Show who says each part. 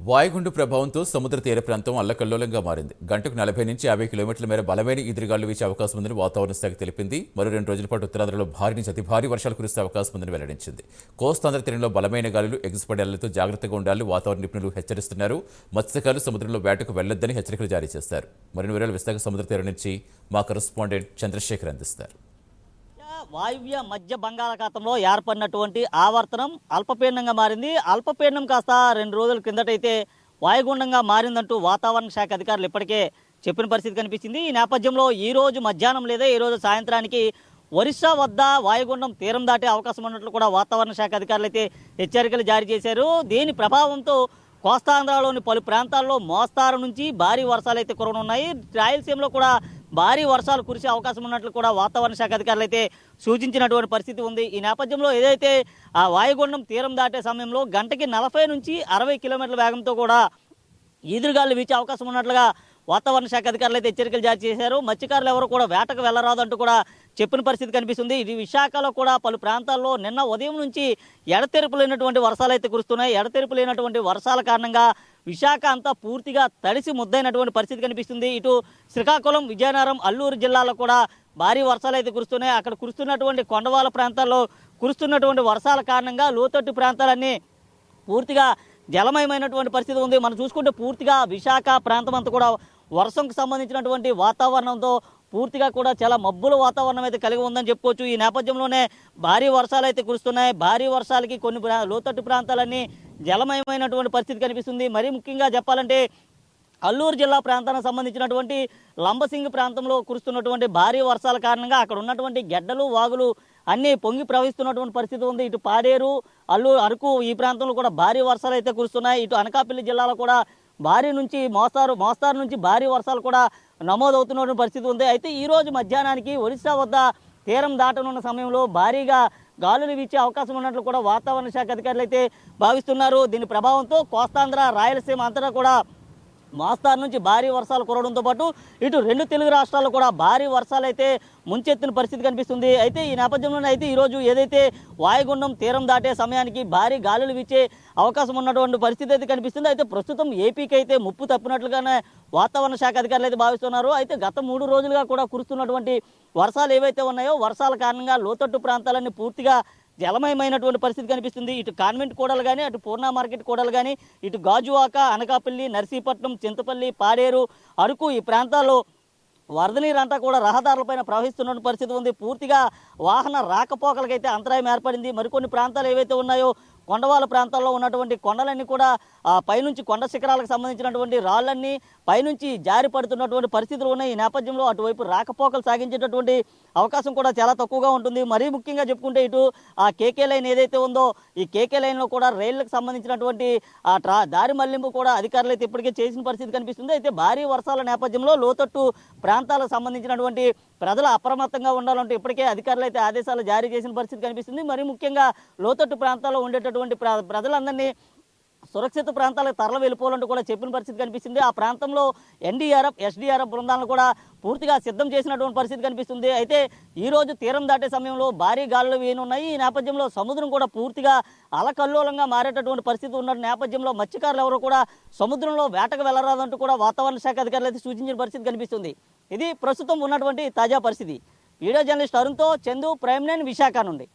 Speaker 1: వాయుగుండు ప్రభావంతో సముద్ర తీర ప్రాంతం అల్లకల్లోలంగా మారింది. గంటకు 40 నుంచి 50 కిలోమీటర్ల మేర బలమైన ఈదురుగాలు వీచే అవకాశం ఉందని వాతావరణ శాఖ తెలిపింది. మరో 2 రోజుల పాటు ఉత్తరాంధ్రలో భారీ నుంచి అతి భారీ వర్షాలు కురిసే అవకాశం ఉందని వెల్లడించింది. కోస్తాంధ్ర తీరంలో బలమైన గాలులు, ఎగుసుపడేళ్లతో జాగ్రత్తగా ఉండాలని వాతావరణ నిపుణులు హెచ్చరిస్తున్నారు. మత్స్యకారులు సముద్రంలో వేటకు వెళ్లొద్దని హెచ్చరికలు జారీ చేశారు. మరిన్ని వివరాలు విశాఖ సముద్ర తీరం నుంచి మా కరెస్పాండెంట్ చంద్రశేఖర్ అందిస్తారు.
Speaker 2: వాయువ్య మధ్య బంగాళాఖాతంలో ఏర్పడినటువంటి ఆవర్తనం అల్పపీడనంగా మారింది. అల్పపీడనం కాస్త 2 రోజుల కిందటైతే వాయుగుండంగా మారిందంటూ వాతావరణ శాఖ అధికారులు ఇప్పటికే చెప్పిన పరిస్థితి కనిపించింది. ఈ నేపథ్యంలో ఈ రోజు మధ్యాహ్నం లేదా ఈ రోజు సాయంత్రానికి ఒరిస్సా వద్ద వాయుగుండం తీరం దాటే అవకాశం ఉన్నట్లు కూడా వాతావరణ శాఖ అధికారులు అయితే హెచ్చరికలు జారీ చేశారు. దీని ప్రభావంతో కోస్తాంధ్రలోని పలు ప్రాంతాల్లో మోస్తారు నుంచి భారీ వర్షాలు అయితే కురవనున్నాయి. రాయలసీమలో కూడా భారీ వర్షాలు కురిసే అవకాశం ఉన్నట్లు కూడా వాతావరణ శాఖ అధికారులు అయితే సూచించినటువంటి పరిస్థితి ఉంది. ఈ నేపథ్యంలో ఏదైతే ఆ వాయుగుండం తీరం దాటే సమయంలో గంటకి 40 నుంచి 60 కిలోమీటర్ల వేగంతో కూడా ఈదురుగాలు వీచే అవకాశం ఉన్నట్లుగా వాతావరణ శాఖ అధికారులు అయితే హెచ్చరికలు జారీ చేశారు. మత్స్యకారులు ఎవరు కూడా వేటకు వెళ్లరాదంటూ కూడా చెప్పిన పరిస్థితి కనిపిస్తుంది. ఇది విశాఖలో కూడా పలు ప్రాంతాల్లో నిన్న ఉదయం నుంచి ఎడతెరిపి లేనటువంటి వర్షాలు అయితే కురుస్తున్నాయి. ఎడతెరిపి లేనటువంటి వర్షాల కారణంగా విశాఖ అంతా పూర్తిగా తడిసి ముద్దైనటువంటి పరిస్థితి కనిపిస్తుంది. ఇటు శ్రీకాకుళం, విజయనగరం, అల్లూరు జిల్లాలో కూడా భారీ వర్షాలు అయితే కురుస్తున్నాయి. అక్కడ కురుస్తున్నటువంటి కొండవాళ్ళ ప్రాంతాల్లో కురుస్తున్నటువంటి వర్షాల కారణంగా లోతట్టు ప్రాంతాలన్నీ పూర్తిగా జలమయమైనటువంటి పరిస్థితి ఉంది. మనం చూసుకుంటే పూర్తిగా విశాఖ ప్రాంతం అంతా కూడా వర్షంకు సంబంధించినటువంటి వాతావరణంతో పూర్తిగా కూడా చాలా మబ్బుల వాతావరణం అయితే కలిగి ఉందని చెప్పుకోవచ్చు. ఈ నేపథ్యంలోనే భారీ వర్షాలు అయితే కురుస్తున్నాయి. భారీ వర్షాలకి కొన్ని లోతట్టు ప్రాంతాలన్నీ జలమయమైనటువంటి పరిస్థితి కనిపిస్తుంది. మరీ ముఖ్యంగా చెప్పాలంటే అల్లూరు జిల్లా ప్రాంతానికి సంబంధించినటువంటి లంబసింగి ప్రాంతంలో కురుస్తున్నటువంటి భారీ వర్షాల కారణంగా అక్కడ ఉన్నటువంటి గెడ్డలు, వాగులు అన్నీ పొంగి ప్రవహిస్తున్నటువంటి పరిస్థితి ఉంది. ఇటు పాడేరు, అరకు ఈ ప్రాంతంలో కూడా భారీ వర్షాలు అయితే కురుస్తున్నాయి. ఇటు అనకాపల్లి జిల్లాలో కూడా భారీ నుంచి మోస్తారు నుంచి భారీ వర్షాలు కూడా నమోదవుతున్నటువంటి పరిస్థితి ఉంది. అయితే ఈ రోజు మధ్యాహ్నానికి ఒరిస్సా వద్ద తీరం దాటనున్న సమయంలో భారీగా గాలులు వీచే అవకాశం ఉన్నట్లు కూడా వాతావరణ శాఖ అధికారులు అయితే భావిస్తున్నారు. దీని ప్రభావంతో కోస్తాంధ్ర, రాయలసీమ అంతటా కూడా మోస్తారు నుంచి భారీ వర్షాలు కురవడంతో పాటు ఇటు 2 తెలుగు రాష్ట్రాల్లో కూడా భారీ వర్షాలు అయితే ముంచెత్తిన పరిస్థితి కనిపిస్తుంది. అయితే ఈ నేపథ్యంలోనే అయితే ఈరోజు ఏదైతే వాయుగుండం తీరం దాటే సమయానికి భారీ గాలులు వీచే అవకాశం ఉన్నటువంటి పరిస్థితి అయితే కనిపిస్తుంది. అయితే ప్రస్తుతం ఏపీకి అయితే ముప్పు తప్పినట్లుగానే వాతావరణ శాఖ అధికారులు అయితే భావిస్తున్నారు. అయితే గత 3 రోజులుగా కూడా కురుస్తున్నటువంటి వర్షాలు ఏవైతే ఉన్నాయో వర్షాల కారణంగా లోతట్టు ప్రాంతాలన్నీ పూర్తిగా జలమయమైనటువంటి పరిస్థితి కనిపిస్తుంది. ఇటు కాన్వెంట్ కూడలు కానీ, అటు పూర్ణ మార్కెట్ కూడలు కానీ, ఇటు గాజువాక, అనకాపల్లి, నర్సీపట్నం, చింతపల్లి, పాడేరు, అరకు ఈ ప్రాంతాల్లో వరద నీరంతా కూడా రహదారులపైన ప్రవహిస్తున్న పరిస్థితి ఉంది. పూర్తిగా వాహన రాకపోకలకైతే అంతరాయం ఏర్పడింది. మరికొన్ని ప్రాంతాలు ఏవైతే ఉన్నాయో కొండవాళ్ళ ప్రాంతాల్లో ఉన్నటువంటి కొండలన్నీ కూడా పైనుంచి కొండ శిఖరాలకు సంబంధించినటువంటి రాళ్ళన్నీ పైనుంచి జారి పడుతున్నటువంటి పరిస్థితులు ఉన్నాయి. ఈ నేపథ్యంలో అటువైపు రాకపోకలు సాగించేటటువంటి అవకాశం కూడా చాలా తక్కువగా ఉంటుంది. మరీ ముఖ్యంగా చెప్పుకుంటే ఇటు ఆ కేకే లైన్ ఏదైతే ఉందో ఈ కేకే లైన్లో కూడా రైళ్లకు సంబంధించినటువంటి దారి మళ్లింపు కూడా అధికారులు అయితే ఇప్పటికే చేసిన పరిస్థితి కనిపిస్తుంది. అయితే భారీ వర్షాల నేపథ్యంలో లోతట్టు ప్రాంతాలకు సంబంధించినటువంటి ప్రజలు అప్రమత్తంగా ఉండాలంటూ ఇప్పటికే అధికారులు అయితే ఆదేశాలు జారీ చేసిన పరిస్థితి కనిపిస్తుంది. మరీ ముఖ్యంగా లోతట్టు ప్రాంతాల్లో ఉండేటటువంటి ప్రజలందరినీ సురక్షిత ప్రాంతాలకు తరలి వెళ్ళిపోవాలంటూ కూడా చెప్పిన పరిస్థితి కనిపిస్తుంది. ఆ ప్రాంతంలో ఎన్డీఆర్ఎఫ్, ఎస్డీఆర్ఎఫ్ బృందాలను కూడా పూర్తిగా సిద్ధం చేసినటువంటి పరిస్థితి కనిపిస్తుంది. అయితే ఈ రోజు తీరం దాటే సమయంలో భారీ గాలులు వేయనున్నాయి. ఈ నేపథ్యంలో సముద్రం కూడా పూర్తిగా అలకల్లోలంగా మారేటటువంటి పరిస్థితి ఉన్న నేపథ్యంలో మత్స్యకారులు ఎవరు కూడా సముద్రంలో వేటకు వెళ్లరాదంటూ కూడా వాతావరణ శాఖ అధికారులు అయితే సూచించిన పరిస్థితి కనిపిస్తుంది. ఇది ప్రస్తుతం ఉన్నటువంటి తాజా పరిస్థితి. వీడియో జర్నలిస్ట్ అరుణ్తో చందు, ప్రైమ్ 9 విశాఖ నుండి.